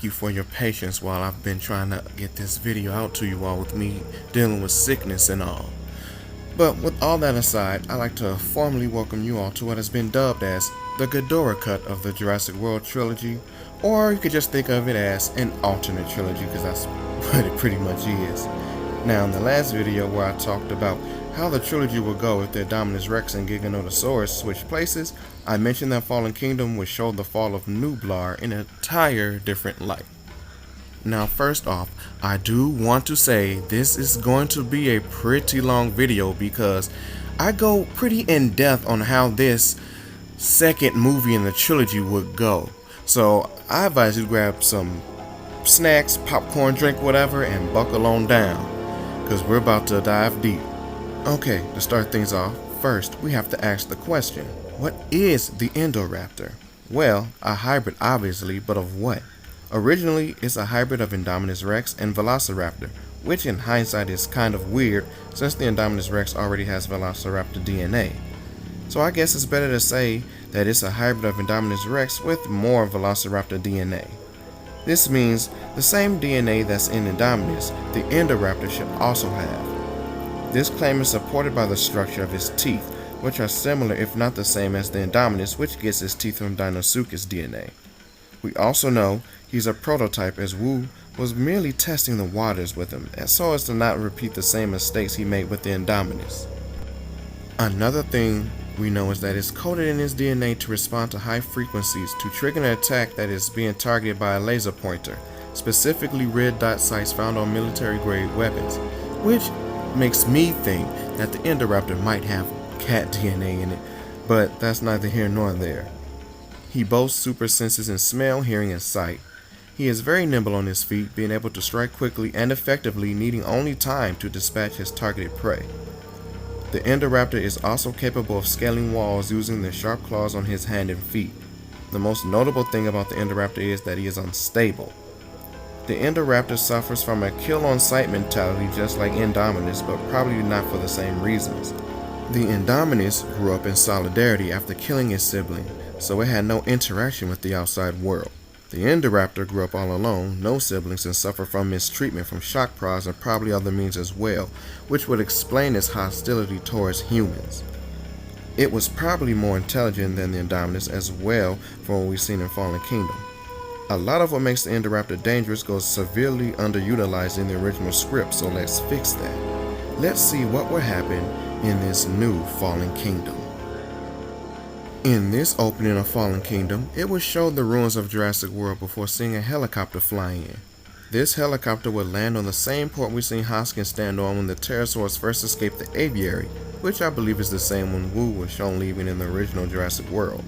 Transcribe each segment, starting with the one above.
you for your patience while I've been trying to get this video out to you all with me dealing with sickness and all. But with all that aside, I'd like to formally welcome you all to what has been dubbed as the Ghidorah cut of the Jurassic World trilogy, or you could just think of it as an alternate trilogy because that's what it pretty much is. Now in the last video where I talked about how the trilogy would go if the Indominus Rex and Giganotosaurus switched places, I mentioned that Fallen Kingdom would show the fall of Nublar in an entire different light. Now first off, I do want to say this is going to be a pretty long video because I go pretty in depth on how this second movie in the trilogy would go. So I advise you to grab some snacks, popcorn, drink, whatever, and buckle on down because we're about to dive deep. Okay, to start things off, first we have to ask the question, what is the Indoraptor? Well, a hybrid obviously, but of what? Originally, it's a hybrid of Indominus Rex and Velociraptor, which in hindsight is kind of weird since the Indominus Rex already has Velociraptor DNA. So I guess it's better to say that it's a hybrid of Indominus Rex with more Velociraptor DNA. This means the same DNA that's in Indominus, the Indoraptor should also have. This claim is supported by the structure of his teeth, which are similar if not the same as the Indominus, which gets its teeth from Deinosuchus DNA. We also know he's a prototype as Wu was merely testing the waters with him so as to not repeat the same mistakes he made with the Indominus. Another thing we know is that it's coded in his DNA to respond to high frequencies to trigger an attack that is being targeted by a laser pointer, specifically red dot sights found on military grade weapons, which makes me think that the Indoraptor might have cat DNA in it, but that's neither here nor there. He boasts super senses in smell, hearing, and sight. He is very nimble on his feet, being able to strike quickly and effectively, needing only time to dispatch his targeted prey. The Indoraptor is also capable of scaling walls using the sharp claws on his hand and feet. The most notable thing about the Indoraptor is that he is unstable. The Indoraptor suffers from a kill-on-sight mentality just like Indominus, but probably not for the same reasons. The Indominus grew up in solidarity after killing his sibling, so it had no interaction with the outside world. The Indoraptor grew up all alone, no siblings, and suffered from mistreatment from shock prods and probably other means as well, which would explain its hostility towards humans. It was probably more intelligent than the Indominus as well from what we've seen in Fallen Kingdom. A lot of what makes the Indoraptor dangerous goes severely underutilized in the original script, so let's fix that. Let's see what will happen in this new Fallen Kingdom. In this opening of Fallen Kingdom, it would show the ruins of Jurassic World before seeing a helicopter fly in. This helicopter would land on the same port we seen Hoskins stand on when the pterosaurs first escaped the aviary, which I believe is the same one Wu was shown leaving in the original Jurassic World.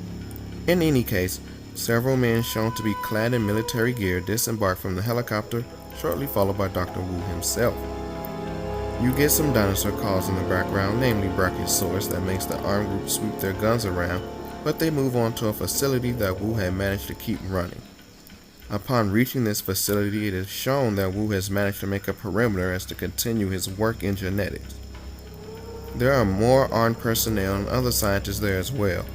In any case, several men shown to be clad in military gear disembarked from the helicopter, shortly followed by Dr. Wu himself. You get some dinosaur calls in the background, namely Brachiosaurus, that makes the armed group sweep their guns around, but they move on to a facility that Wu had managed to keep running. Upon reaching this facility, it is shown that Wu has managed to make a perimeter as to continue his work in genetics. There are more armed personnel and other scientists there as well.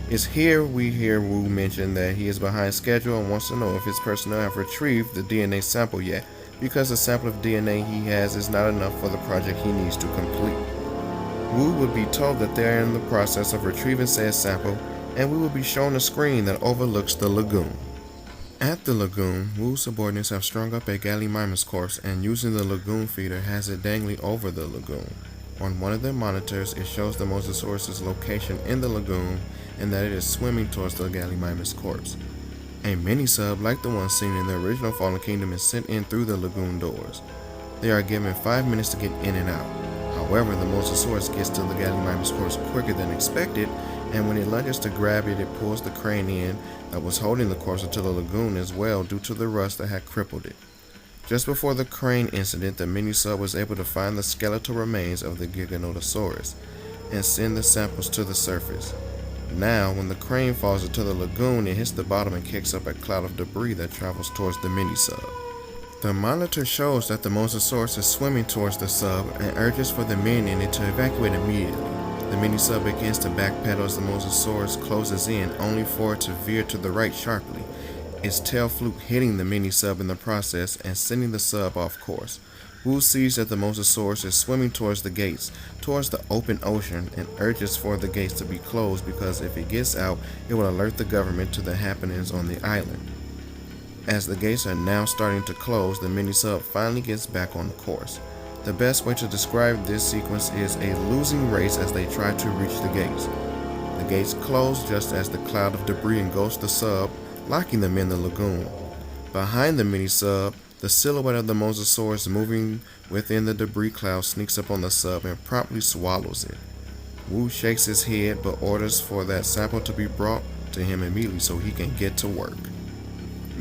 It's here we hear Wu mention that he is behind schedule and wants to know if his personnel have retrieved the DNA sample yet, because the sample of DNA he has is not enough for the project he needs to complete. Wu would be told that they are in the process of retrieving said sample, and we will be shown a screen that overlooks the lagoon. At the lagoon, Wu's subordinates have strung up a Gallimimus corpse and using the lagoon feeder has it dangling over the lagoon. On one of their monitors, it shows the Mosasaurus' location in the lagoon and that it is swimming towards the Gallimimus corpse. A mini-sub like the one seen in the original Fallen Kingdom is sent in through the lagoon doors. They are given 5 minutes to get in and out. However, the Mosasaurus gets to the Gallimimus corpse quicker than expected, and when it lunges to grab it, it pulls the crane in that was holding the corpse into the lagoon as well due to the rust that had crippled it. Just before the crane incident, the mini-sub was able to find the skeletal remains of the Giganotosaurus and send the samples to the surface. Now, when the crane falls into the lagoon, it hits the bottom and kicks up a cloud of debris that travels towards the mini-sub. The monitor shows that the Mosasaurus is swimming towards the sub and urges for the men in it to evacuate immediately. The mini-sub begins to backpedal as the Mosasaurus closes in, only for it to veer to the right sharply. its tail fluke hitting the mini-sub in the process and sending the sub off course. Wu sees that the Mosasaurus is swimming towards the gates, towards the open ocean, and urges for the gates to be closed because if it gets out, it will alert the government to the happenings on the island. As the gates are now starting to close, the mini-sub finally gets back on course. The best way to describe this sequence is a losing race as they try to reach the gates. The gates close just as the cloud of debris engulfs the sub, locking them in the lagoon. Behind the mini-sub, the silhouette of the Mosasaurus moving within the debris cloud sneaks up on the sub and promptly swallows it. Wu shakes his head but orders for that sample to be brought to him immediately so he can get to work.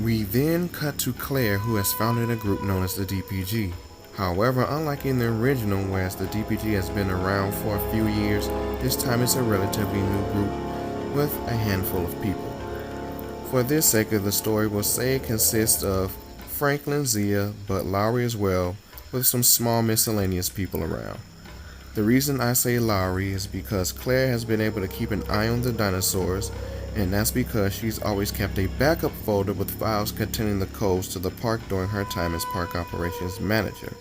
We then cut to Claire, who has founded a group known as the DPG. However, unlike in the original, whereas the DPG has been around for a few years, this time it's a relatively new group with a handful of people. For this sake of the story, we'll say it consists of Franklin, Zia, but Lowry as well, with some small miscellaneous people around. The reason I say Lowry is because Claire has been able to keep an eye on the dinosaurs, and that's because she's always kept a backup folder with files containing the codes to the park during her time as park operations manager.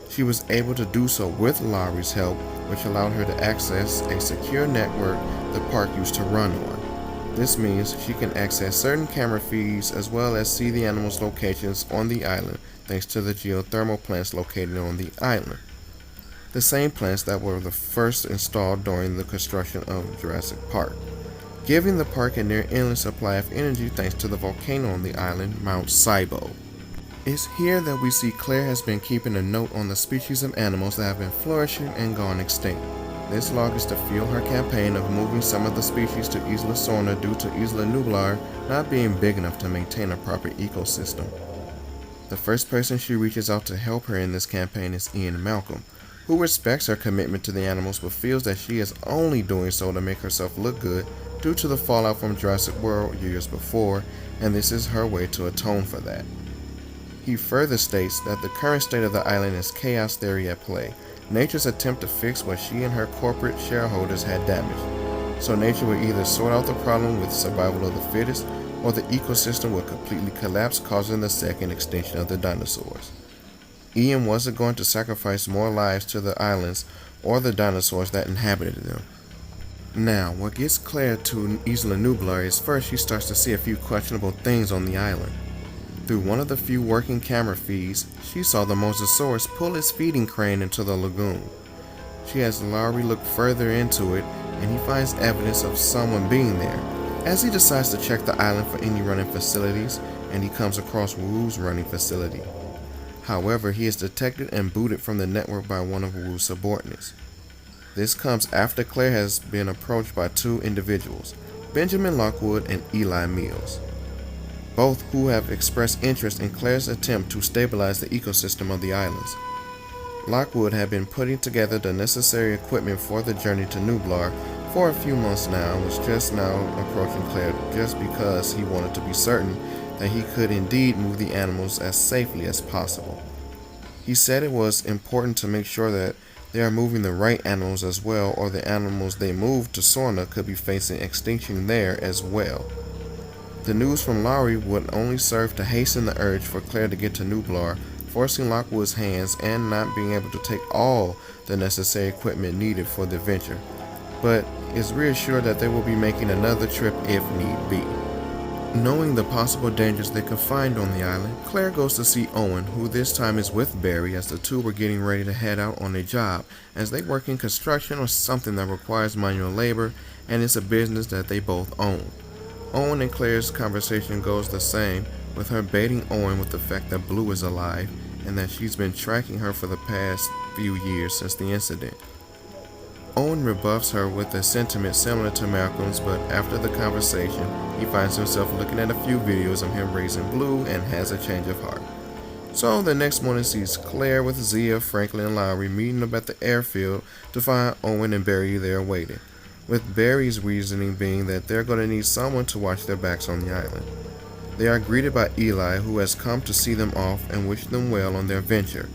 She was able to do so with Lowry's help, which allowed her to access a secure network the park used to run on. This means she can access certain camera feeds as well as see the animals' locations on the island thanks to the geothermal plants located on the island. The same plants that were the first installed during the construction of Jurassic Park, giving the park a near endless supply of energy thanks to the volcano on the island, Mount Sibo. It's here that we see Claire has been keeping a note on the species of animals that have been flourishing and gone extinct. This log is to fuel her campaign of moving some of the species to Isla Sorna due to Isla Nublar not being big enough to maintain a proper ecosystem. The first person she reaches out to help her in this campaign is Ian Malcolm, who respects her commitment to the animals but feels that she is only doing so to make herself look good due to the fallout from Jurassic World years before, and this is her way to atone for that. He further states that the current state of the island is chaos theory at play, nature's attempt to fix what she and her corporate shareholders had damaged. So nature will either sort out the problem with survival of the fittest, or the ecosystem will completely collapse, causing the second extinction of the dinosaurs. Ian wasn't going to sacrifice more lives to the islands or the dinosaurs that inhabited them. Now, what gets Claire to Isla Nublar is first she starts to see a few questionable things on the island. Through one of the few working camera feeds, she saw the Mosasaurus pull its feeding crane into the lagoon. She has Lowry look further into it, and he finds evidence of someone being there, as he decides to check the island for any running facilities, and he comes across Wu's running facility. However, he is detected and booted from the network by one of Wu's subordinates. This comes after Claire has been approached by two individuals, Benjamin Lockwood and Eli Mills, both who have expressed interest in Claire's attempt to stabilize the ecosystem of the islands. Lockwood had been putting together the necessary equipment for the journey to Nublar for a few months now and was just now approaching Claire just because he wanted to be certain that he could indeed move the animals as safely as possible. He said it was important to make sure that they are moving the right animals as well, or the animals they moved to Sorna could be facing extinction there as well. The news from Lowry would only serve to hasten the urge for Claire to get to Nublar, forcing Lockwood's hands and not being able to take all the necessary equipment needed for the venture, but is reassured that they will be making another trip if need be. Knowing the possible dangers they could find on the island, Claire goes to see Owen, who this time is with Barry as the two were getting ready to head out on a job, as they work in construction or something that requires manual labor, and it's a business that they both own. Owen and Claire's conversation goes the same, with her baiting Owen with the fact that Blue is alive, and that she's been tracking her for the past few years since the incident. Owen rebuffs her with a sentiment similar to Malcolm's, but after the conversation, he finds himself looking at a few videos of him raising Blue and has a change of heart. So the next morning sees Claire with Zia, Franklin, and Lowry meeting up at the airfield to find Owen and Barry there waiting, with Barry's reasoning being that they're going to need someone to watch their backs on the island. They are greeted by Eli, who has come to see them off and wish them well on their venture.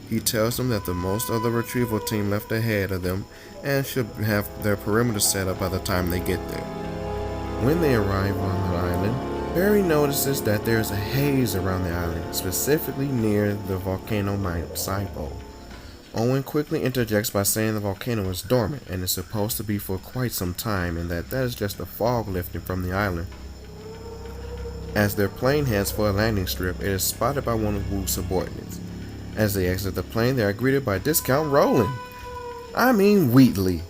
He tells them that the most of the retrieval team left ahead of them and should have their perimeter set up by the time they get there. When they arrive on the island, Barry notices that there's a haze around the island, specifically near the volcano Mount Sibo. Owen quickly interjects by saying the volcano is dormant and is supposed to be for quite some time, and that is just the fog lifting from the island. As their plane heads for a landing strip, it is spotted by one of Wu's subordinates. As they exit the plane, they are greeted by Discount Roland. Wheatley.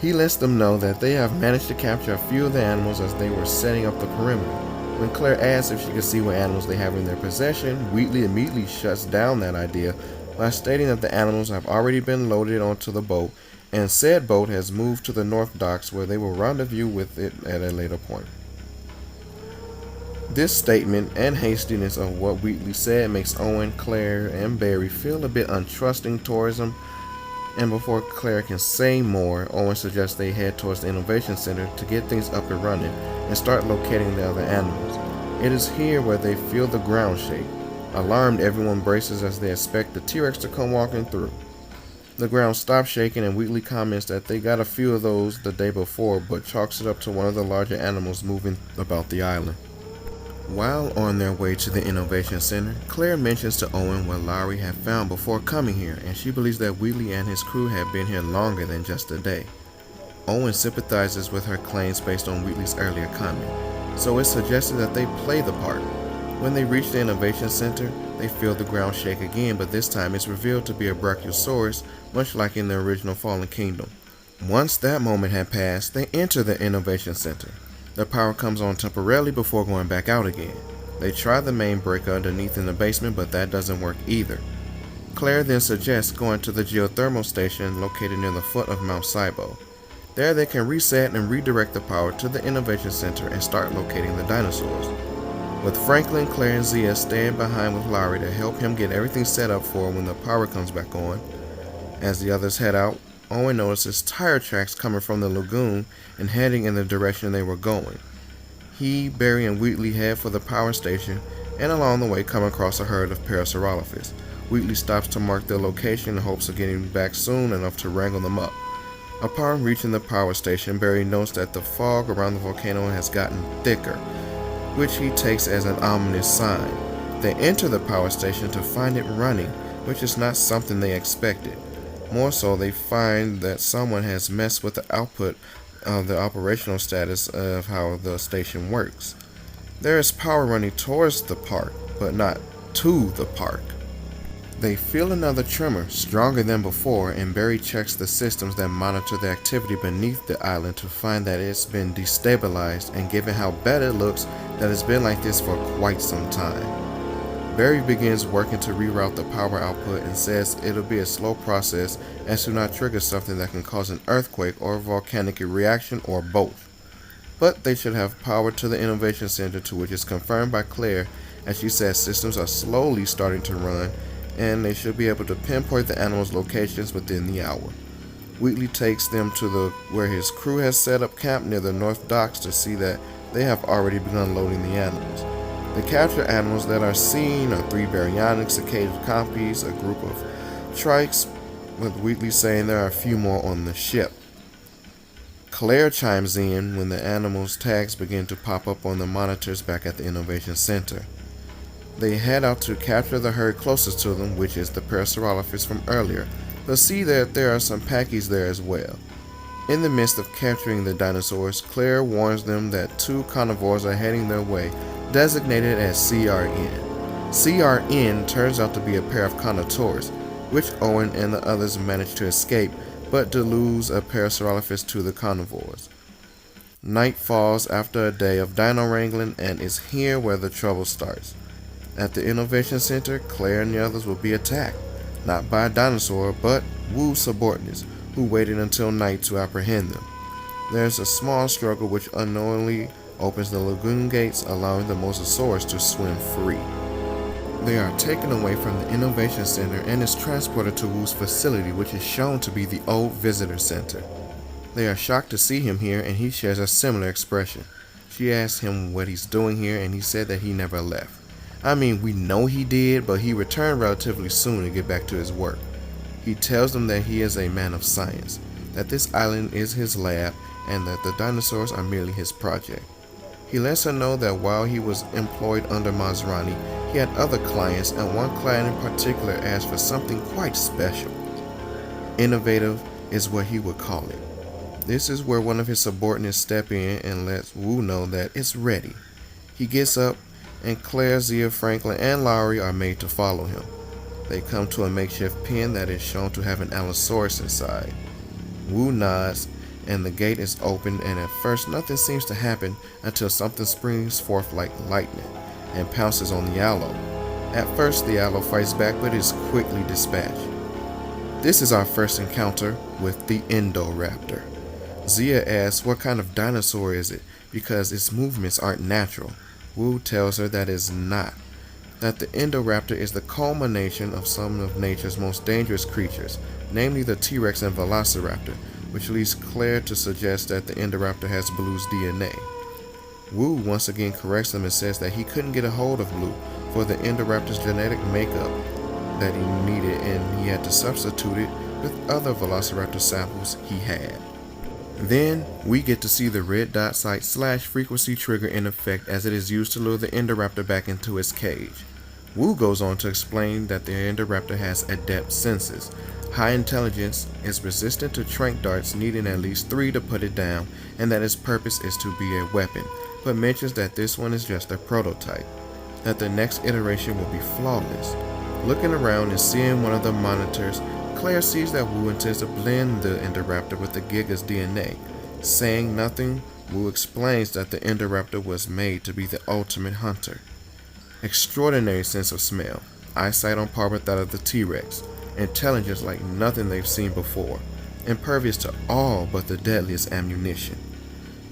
He lets them know that they have managed to capture a few of the animals as they were setting up the perimeter. When Claire asks if she can see what animals they have in their possession, Wheatley immediately shuts down that idea by stating that the animals have already been loaded onto the boat, and said boat has moved to the north docks where they will rendezvous with it at a later point. This statement and hastiness of what Wheatley said makes Owen, Claire, and Barry feel a bit untrusting towards him, and before Claire can say more, Owen suggests they head towards the Innovation Center to get things up and running and start locating the other animals. It is here where they feel the ground shake. Alarmed, everyone braces as they expect the T-Rex to come walking through. The ground stops shaking, and Wheatley comments that they got a few of those the day before, but chalks it up to one of the larger animals moving about the island. While on their way to the Innovation Center, Claire mentions to Owen what Lowry had found before coming here, and she believes that Wheatley and his crew had been here longer than just a day. Owen sympathizes with her claims based on Wheatley's earlier comment, so it's suggested that they play the part. When they reach the Innovation Center, they feel the ground shake again, but this time it's revealed to be a Brachiosaurus, much like in the original Fallen Kingdom. Once that moment had passed, they enter the Innovation Center. The power comes on temporarily before going back out again. They try the main breaker underneath in the basement, but that doesn't work either. Claire then suggests going to the geothermal station located near the foot of Mount Sibo. There they can reset and redirect the power to the Innovation Center and start locating the dinosaurs. With Franklin, Claire, and Zia staying behind with Lowry to help him get everything set up for when the power comes back on. As the others head out, Owen notices tire tracks coming from the lagoon and heading in the direction they were going. He, Barry, and Wheatley head for the power station, and along the way come across a herd of Parasaurolophus. Wheatley stops to mark their location in hopes of getting back soon enough to wrangle them up. Upon reaching the power station, Barry notes that the fog around the volcano has gotten thicker, which he takes as an ominous sign. They enter the power station to find it running, which is not something they expected. More so, they find that someone has messed with the output of the operational status of how the station works. There is power running towards the park, but not to the park. They feel another tremor, stronger than before, and Barry checks the systems that monitor the activity beneath the island to find that it's been destabilized, and given how bad it looks, that it's been like this for quite some time. Barry begins working to reroute the power output and says it'll be a slow process as to not trigger something that can cause an earthquake or a volcanic reaction or both. But they should have power to the Innovation Center, to which is confirmed by Claire, as she says systems are slowly starting to run and they should be able to pinpoint the animals' locations within the hour. Wheatley takes them to where his crew has set up camp near the north docks to see that they have already begun loading the animals. The captured animals that are seen are 3 baryonyx, a cage of compies, a group of trikes, with Wheatley saying there are a few more on the ship. Claire chimes in when the animals' tags begin to pop up on the monitors back at the Innovation Center. They head out to capture the herd closest to them, which is the Parasaurolophus from earlier, but see that there are some packies there as well. In the midst of capturing the dinosaurs, Claire warns them that 2 carnivores are heading their way, designated as CRN. CRN turns out to be a pair of Carnotaurus, which Owen and the others manage to escape, but to lose a Parasaurolophus to the carnivores. Night falls after a day of dino wrangling, and is here where the trouble starts. At the Innovation Center, Claire and the others will be attacked, not by a dinosaur, but Wu's subordinates, who waited until night to apprehend them. There's a small struggle which unknowingly opens the lagoon gates, allowing the Mosasaurus to swim free. They are taken away from the Innovation Center and is transported to Wu's facility, which is shown to be the old visitor center. They are shocked to see him here, and he shares a similar expression. She asks him what he's doing here, and he said that he never left. We know he did, but he returned relatively soon to get back to his work. He tells them that he is a man of science, that this island is his lab, and that the dinosaurs are merely his project. He lets her know that while he was employed under Masrani, he had other clients, and one client in particular asked for something quite special. Innovative is what he would call it. This is where one of his subordinates step in and lets Wu know that it's ready. He gets up, and Claire, Zia, Franklin, and Lowry are made to follow him. They come to a makeshift pen that is shown to have an Allosaurus inside. Wu nods, and the gate is opened, and at first nothing seems to happen until something springs forth like lightning and pounces on the Allo. At first the Allo fights back, but is quickly dispatched. This is our first encounter with the Indoraptor. Zia asks what kind of dinosaur is it, because its movements aren't natural. Wu tells her that it's not, that the Indoraptor is the culmination of some of nature's most dangerous creatures, namely the T-Rex and Velociraptor, which leads Claire to suggest that the Indoraptor has Blue's DNA. Wu once again corrects him and says that he couldn't get a hold of Blue for the Indoraptor's genetic makeup that he needed, and he had to substitute it with other Velociraptor samples he had. Then we get to see the red dot sight / frequency trigger in effect as it is used to lure the Indoraptor back into its cage. Wu goes on to explain that the Indoraptor has adept senses, high intelligence, is resistant to tranq darts, needing at least 3 to put it down, and that its purpose is to be a weapon, but mentions that this one is just a prototype, that the next iteration will be flawless. Looking around and seeing one of the monitors, Claire sees that Wu intends to blend the Indoraptor with the Giga's DNA. Saying nothing, Wu explains that the Indoraptor was made to be the ultimate hunter. Extraordinary sense of smell, eyesight on par with that of the T-Rex, intelligence like nothing they've seen before, impervious to all but the deadliest ammunition.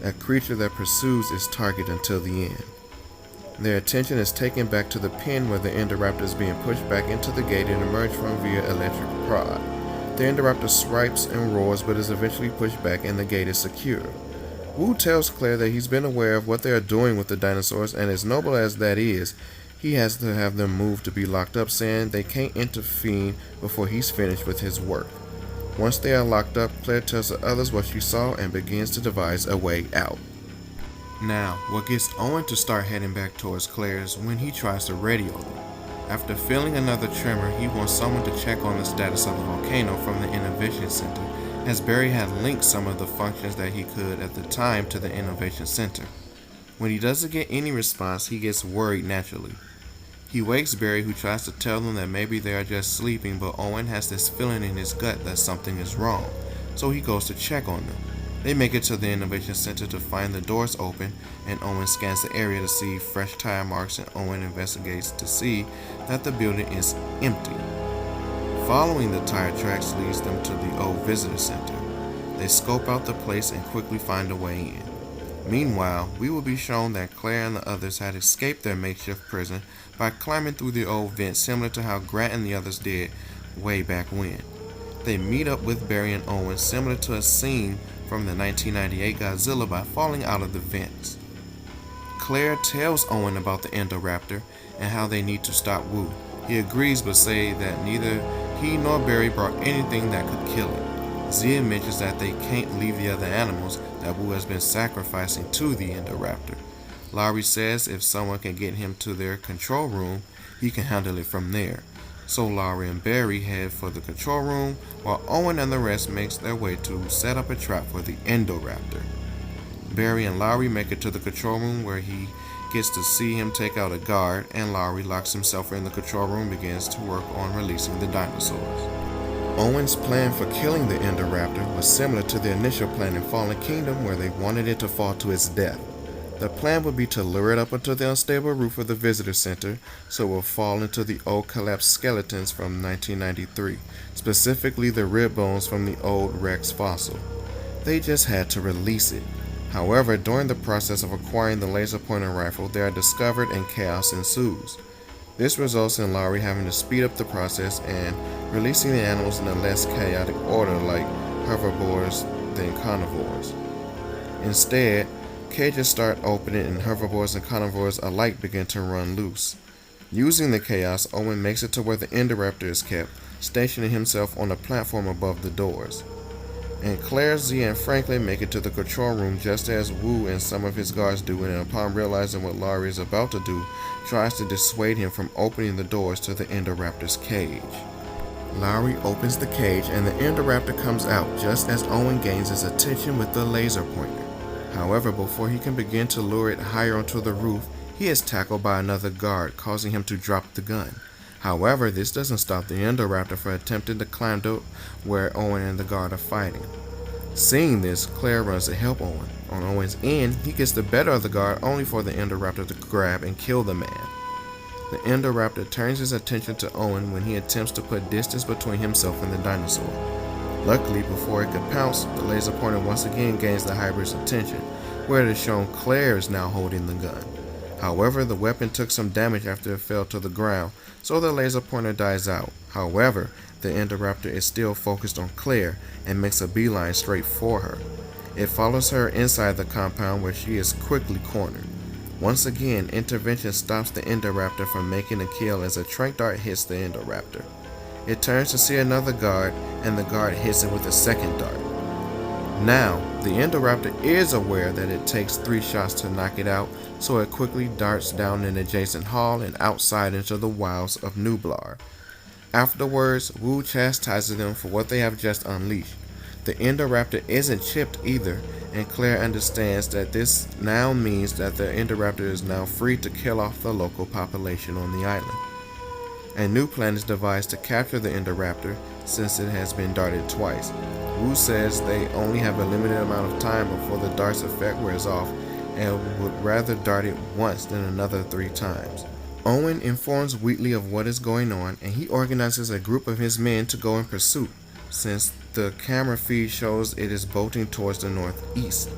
A creature that pursues its target until the end. Their attention is taken back to the pen where the Indoraptor is being pushed back into the gate and emerged from via electric prod. The Indoraptor swipes and roars but is eventually pushed back and the gate is secured. Wu tells Claire that he's been aware of what they are doing with the dinosaurs, and as noble as that is, he has to have them moved to be locked up, saying they can't intervene before he's finished with his work. Once they are locked up, Claire tells the others what she saw and begins to devise a way out. Now, what gets Owen to start heading back towards Claire's when he tries to radio them. After feeling another tremor, he wants someone to check on the status of the volcano from the Innovation Center, as Barry had linked some of the functions that he could at the time to the Innovation Center. When he doesn't get any response, he gets worried naturally. He wakes Barry, who tries to tell them that maybe they are just sleeping, but Owen has this feeling in his gut that something is wrong, so he goes to check on them. They make it to the Innovation Center to find the doors open, and Owen scans the area to see fresh tire marks, and Owen investigates to see that the building is empty. Following the tire tracks leads them to the old visitor center. They scope out the place and quickly find a way in. Meanwhile, we will be shown that Claire and the others had escaped their makeshift prison by climbing through the old vent, similar to how Grant and the others did way back when. They meet up with Barry and Owen, similar to a scene from the 1998 Godzilla, by falling out of the vents. Claire tells Owen about the Indoraptor and how they need to stop Wu. He agrees but says that neither he nor Barry brought anything that could kill it. Zia mentions that they can't leave the other animals that Wu has been sacrificing to the Indoraptor. Lowry says if someone can get him to their control room, he can handle it from there. So Lowry and Barry head for the control room, while Owen and the rest makes their way to set up a trap for the Indoraptor. Barry and Lowry make it to the control room, where he gets to see him take out a guard, and Lowry locks himself in the control room and begins to work on releasing the dinosaurs. Owen's plan for killing the Indoraptor was similar to the initial plan in Fallen Kingdom, where they wanted it to fall to its death. The plan would be to lure it up onto the unstable roof of the visitor center so it will fall into the old collapsed skeletons from 1993, specifically the rib bones from the old Rex fossil. They just had to release it. However, during the process of acquiring the laser pointer rifle, they are discovered and chaos ensues. This results in Lowry having to speed up the process and releasing the animals in a less chaotic order, like herbivores than carnivores. Instead, cages start opening and herbivores and carnivores alike begin to run loose. Using the chaos, Owen makes it to where the Indoraptor is kept, stationing himself on a platform above the doors. And Claire, Zia, and Franklin make it to the control room just as Wu and some of his guards do, and upon realizing what Laurie is about to do, tries to dissuade him from opening the doors to the Indoraptor's cage. Laurie opens the cage and the Indoraptor comes out just as Owen gains his attention with the laser pointer. However, before he can begin to lure it higher onto the roof, he is tackled by another guard, causing him to drop the gun. However, this doesn't stop the Indoraptor from attempting to climb to where Owen and the guard are fighting. Seeing this, Claire runs to help Owen. On Owen's end, he gets the better of the guard only for the Indoraptor to grab and kill the man. The Indoraptor turns his attention to Owen when he attempts to put distance between himself and the dinosaur. Luckily, before it could pounce, the laser pointer once again gains the hybrid's attention, where it is shown Claire is now holding the gun. However, the weapon took some damage after it fell to the ground, so the laser pointer dies out. However, the Indoraptor is still focused on Claire and makes a beeline straight for her. It follows her inside the compound where she is quickly cornered. Once again, intervention stops the Indoraptor from making a kill as a tranq dart hits the Indoraptor. It turns to see another guard, and the guard hits it with a second dart. Now, the Indoraptor is aware that it takes 3 shots to knock it out, so it quickly darts down an adjacent hall and outside into the wilds of Nublar. Afterwards, Wu chastises them for what they have just unleashed. The Indoraptor isn't chipped either, and Claire understands that this now means that the Indoraptor is now free to kill off the local population on the island. A new plan is devised to capture the Indoraptor since it has been darted twice. Wu says they only have a limited amount of time before the dart's effect wears off and would rather dart it once than another 3 times. Owen informs Wheatley of what is going on, and he organizes a group of his men to go in pursuit, since the camera feed shows it is bolting towards the northeast.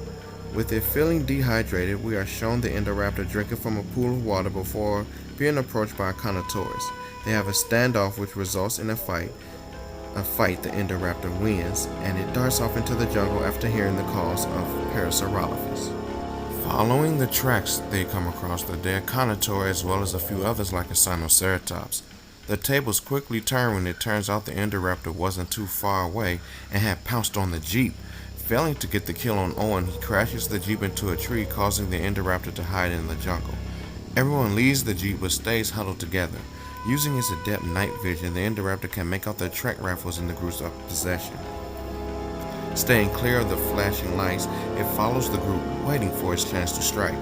With it feeling dehydrated, we are shown the Indoraptor drinking from a pool of water before being approached by a Carnotaurus. They have a standoff which results in a fight. The Indoraptor wins, and it darts off into the jungle after hearing the calls of Parasaurolophus. Following the tracks, they come across the dead Carnotaur as well as a few others like a Sinoceratops. The tables quickly turn when it turns out the Indoraptor wasn't too far away and had pounced on the Jeep. Failing to get the kill on Owen, he crashes the Jeep into a tree, causing the Indoraptor to hide in the jungle. Everyone leaves the Jeep but stays huddled together. Using its adept night vision, the Indoraptor can make out the tranq rifles in the group's possession. Staying clear of the flashing lights, it follows the group, waiting for its chance to strike.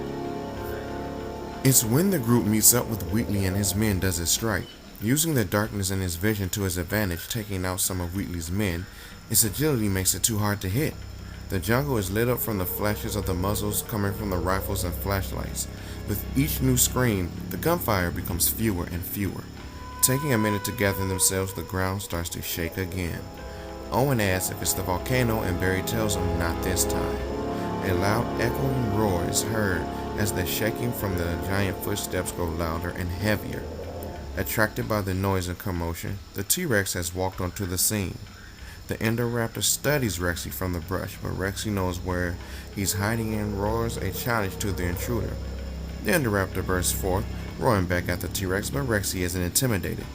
It's when the group meets up with Wheatley and his men does it strike. Using the darkness in his vision to his advantage, taking out some of Wheatley's men, its agility makes it too hard to hit. The jungle is lit up from the flashes of the muzzles coming from the rifles and flashlights. With each new scream, the gunfire becomes fewer and fewer. Taking a minute to gather themselves, the ground starts to shake again. Owen asks if it's the volcano, and Barry tells him not this time. A loud echoing roar is heard as the shaking from the giant footsteps grow louder and heavier. Attracted by the noise and commotion, the T-Rex has walked onto the scene. The Indoraptor studies Rexy from the brush, but Rexy knows where he's hiding and roars a challenge to the intruder. The Indoraptor bursts forth, roaring back at the T-Rex, but Rexy isn't intimidated.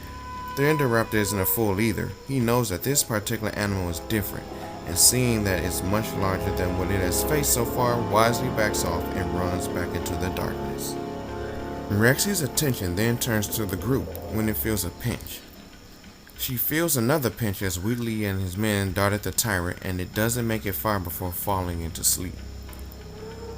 The Indoraptor isn't a fool either. He knows that this particular animal is different, and seeing that it's much larger than what it has faced so far, wisely backs off and runs back into the darkness. Rexy's attention then turns to the group when it feels a pinch. She feels another pinch as Wheatley and his men dart at the tyrant, and it doesn't make it far before falling into sleep.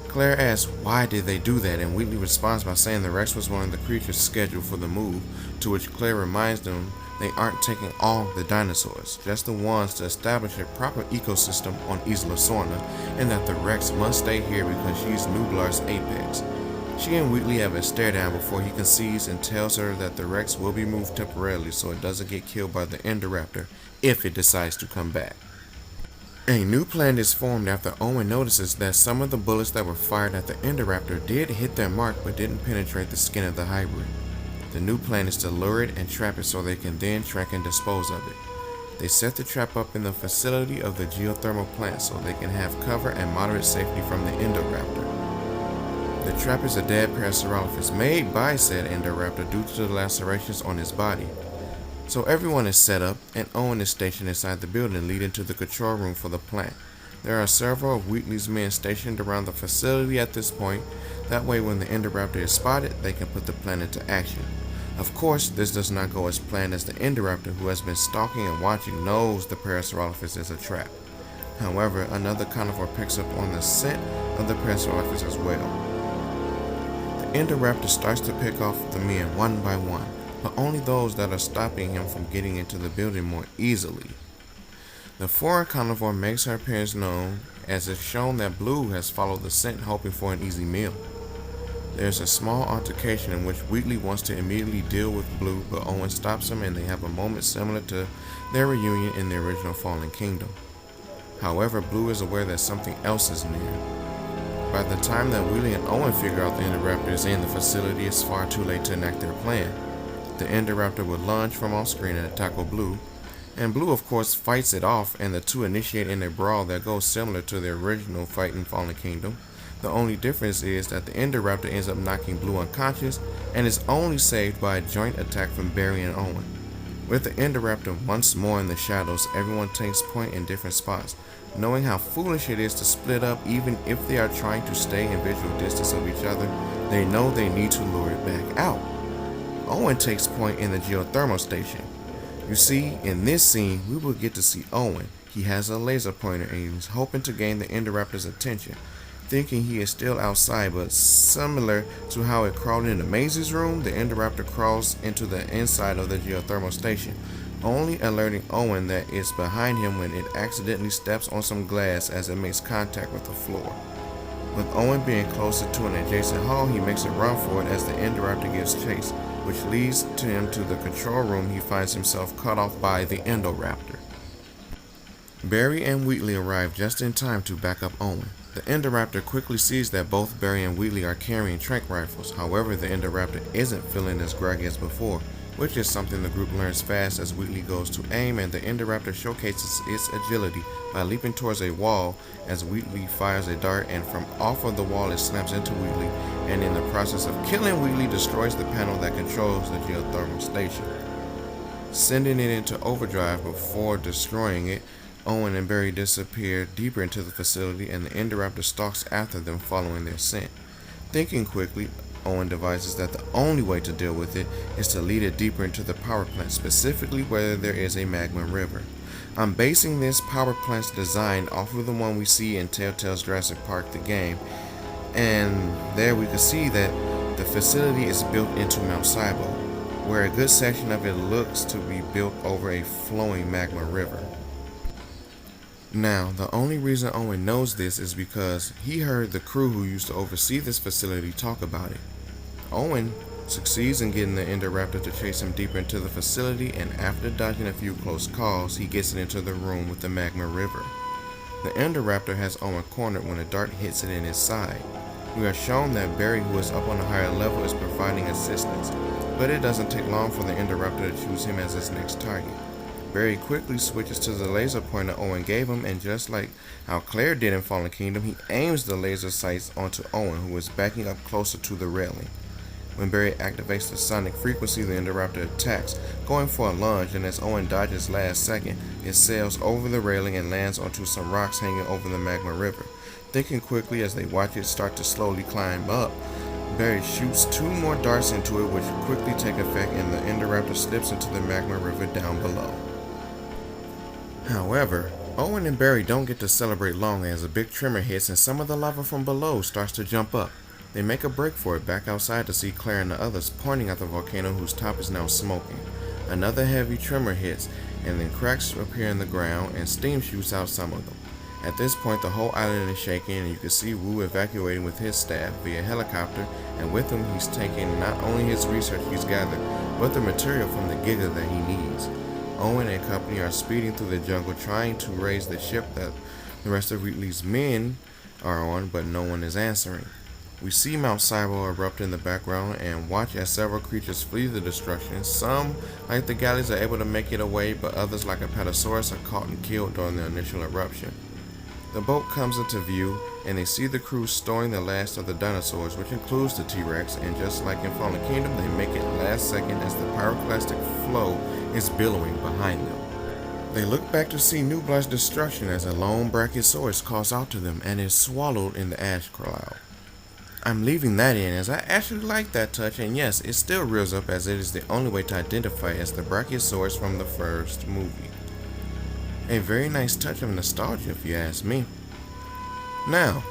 Claire asks why did they do that, and Wheatley responds by saying the Rex was one of the creatures scheduled for the move, to which Claire reminds them they aren't taking all the dinosaurs, just the ones to establish a proper ecosystem on Isla, and that the Rex must stay here because she's Nublar's apex. She and Wheatley have a stare down before he concedes and tells her that the Rex will be moved temporarily so it doesn't get killed by the Indoraptor if it decides to come back. A new plan is formed after Owen notices that some of the bullets that were fired at the Indoraptor did hit their mark but didn't penetrate the skin of the hybrid. The new plan is to lure it and trap it so they can then track and dispose of it. They set the trap up in the facility of the geothermal plant so they can have cover and moderate safety from the Indoraptor. The trap is a dead Parasaurolophus made by said Indoraptor due to the lacerations on his body. So everyone is set up, and Owen is stationed inside the building leading to the control room for the plant. There are several of Wheatley's men stationed around the facility at this point. That way when the Indoraptor is spotted, they can put the plan into action. Of course, this does not go as planned, as the Indoraptor, who has been stalking and watching, knows the Parasaurolophus is a trap. However, another carnivore picks up on the scent of the Parasaurolophus as well. The Indoraptor starts to pick off the men one by one, but only those that are stopping him from getting into the building more easily. The foreign carnivore makes her appearance known, as if shown that Blue has followed the scent hoping for an easy meal. There's a small altercation in which Wheatley wants to immediately deal with Blue, but Owen stops him and they have a moment similar to their reunion in the original Fallen Kingdom. However, Blue is aware that something else is near. By the time that Wheatley and Owen figure out the Indoraptor is in the facility, it's far too late to enact their plan. The Indoraptor would lunge from off screen and tackle Blue, and Blue of course fights it off, and the two initiate in a brawl that goes similar to their original fight in Fallen Kingdom. The only difference is that the Indoraptor ends up knocking Blue unconscious and is only saved by a joint attack from Barry and Owen. With the Indoraptor once more in the shadows, everyone takes point in different spots. Knowing how foolish it is to split up even if they are trying to stay in visual distance of each other, they know they need to lure it back out. Owen takes point in the geothermal station. You see, in this scene, we will get to see Owen. He has a laser pointer and he's hoping to gain the Indoraptor's attention, thinking he is still outside, but similar to how it crawled into Maisie's room, the Indoraptor crawls into the inside of the geothermal station, only alerting Owen that it's behind him when it accidentally steps on some glass as it makes contact with the floor. With Owen being closer to an adjacent hall, he makes a run for it as the Indoraptor gives chase, which leads to him to the control room. He finds himself cut off by the Indoraptor. Barry and Wheatley arrive just in time to back up Owen. The Indoraptor quickly sees that both Barry and Wheatley are carrying tranq rifles. However, the Indoraptor isn't feeling as groggy as before, which is something the group learns fast as Wheatley goes to aim, and the Indoraptor showcases its agility by leaping towards a wall as Wheatley fires a dart, and from off of the wall it snaps into Wheatley, and in the process of killing Wheatley, destroys the panel that controls the geothermal station, sending it into overdrive. Before destroying it, Owen and Barry disappear deeper into the facility, and the Indoraptor stalks after them following their scent. Thinking quickly, Owen devises that the only way to deal with it is to lead it deeper into the power plant, specifically where there is a magma river. I'm basing this power plant's design off of the one we see in Telltale's Jurassic Park the game, and there we can see that the facility is built into Mount Cybele, where a good section of it looks to be built over a flowing magma river. Now, the only reason Owen knows this is because he heard the crew who used to oversee this facility talk about it. Owen succeeds in getting the Indoraptor to chase him deeper into the facility, and after dodging a few close calls, he gets it into the room with the magma river. The Indoraptor has Owen cornered when a dart hits it in his side. We are shown that Barry, who is up on a higher level, is providing assistance, but it doesn't take long for the Indoraptor to choose him as his next target. Barry quickly switches to the laser pointer Owen gave him, and just like how Claire did in Fallen Kingdom, he aims the laser sights onto Owen, who is backing up closer to the railing. When Barry activates the sonic frequency, the Indoraptor attacks, going for a lunge, and as Owen dodges last second, it sails over the railing and lands onto some rocks hanging over the magma river. Thinking quickly as they watch it start to slowly climb up, Barry shoots 2 more darts into it, which quickly take effect, and the Indoraptor slips into the magma river down below. However, Owen and Barry don't get to celebrate long as a big tremor hits and some of the lava from below starts to jump up. They make a break for it back outside to see Claire and the others pointing at the volcano whose top is now smoking. Another heavy tremor hits, and then cracks appear in the ground and steam shoots out some of them. At this point, the whole island is shaking, and you can see Wu evacuating with his staff via helicopter, and with him he's taking not only his research he's gathered, but the material from the Giga that he needs. Owen and company are speeding through the jungle trying to raise the ship that the rest of Wheatley's men are on, but no one is answering. We see Mount Cybele erupt in the background and watch as several creatures flee the destruction. Some, like the galleys, are able to make it away, but others, like a Patasaurus, are caught and killed during the initial eruption. The boat comes into view, and they see the crew storing the last of the dinosaurs, which includes the T-Rex, and just like in Fallen Kingdom, they make it last second as the pyroclastic flow is billowing behind them. They look back to see Nublar's destruction as a lone Brachiosaurus calls out to them and is swallowed in the ash cloud. I'm leaving that in as I actually like that touch, and yes, it still reels up as it is the only way to identify as the Brachiosaurus from the first movie. A very nice touch of nostalgia if you ask me. Now,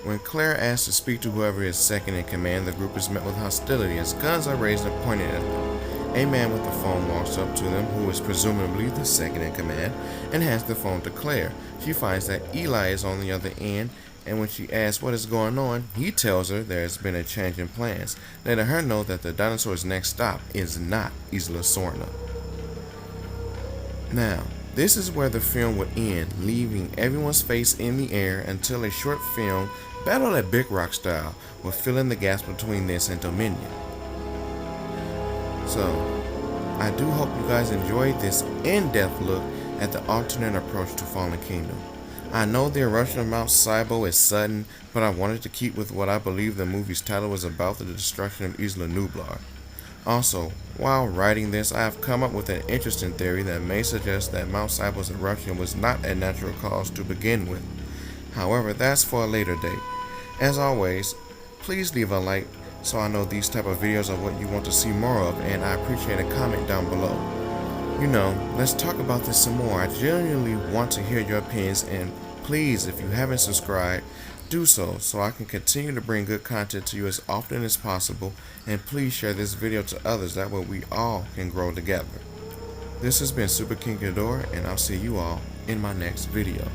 when Claire asks to speak to whoever is second in command, the group is met with hostility as guns are raised and pointed at them. A man with the phone walks up to them, who is presumably the second in command, and hands the phone to Claire. She finds that Eli is on the other end, and when she asks what is going on, he tells her there has been a change in plans, letting her know that the dinosaur's next stop is not Isla Sorna. Now, this is where the film would end, leaving everyone's face in the air until a short film, Battle at Big Rock style, will fill in the gaps between this and Dominion. So, I do hope you guys enjoyed this in-depth look at the alternate approach to Fallen Kingdom. I know the eruption of Mount Celebril is sudden, but I wanted to keep with what I believe the movie's title was about, the destruction of Isla Nublar. Also, while writing this, I have come up with an interesting theory that may suggest that Mount Celebril's eruption was not a natural cause to begin with. However, that's for a later date. As always, please leave a like so I know these type of videos are what you want to see more of, and I appreciate a comment down below. You know, let's talk about this some more. I genuinely want to hear your opinions, and please, if you haven't subscribed, do so I can continue to bring good content to you as often as possible, and please share this video to others, that way we all can grow together. This has been Super King Ghidorah, and I'll see you all in my next video.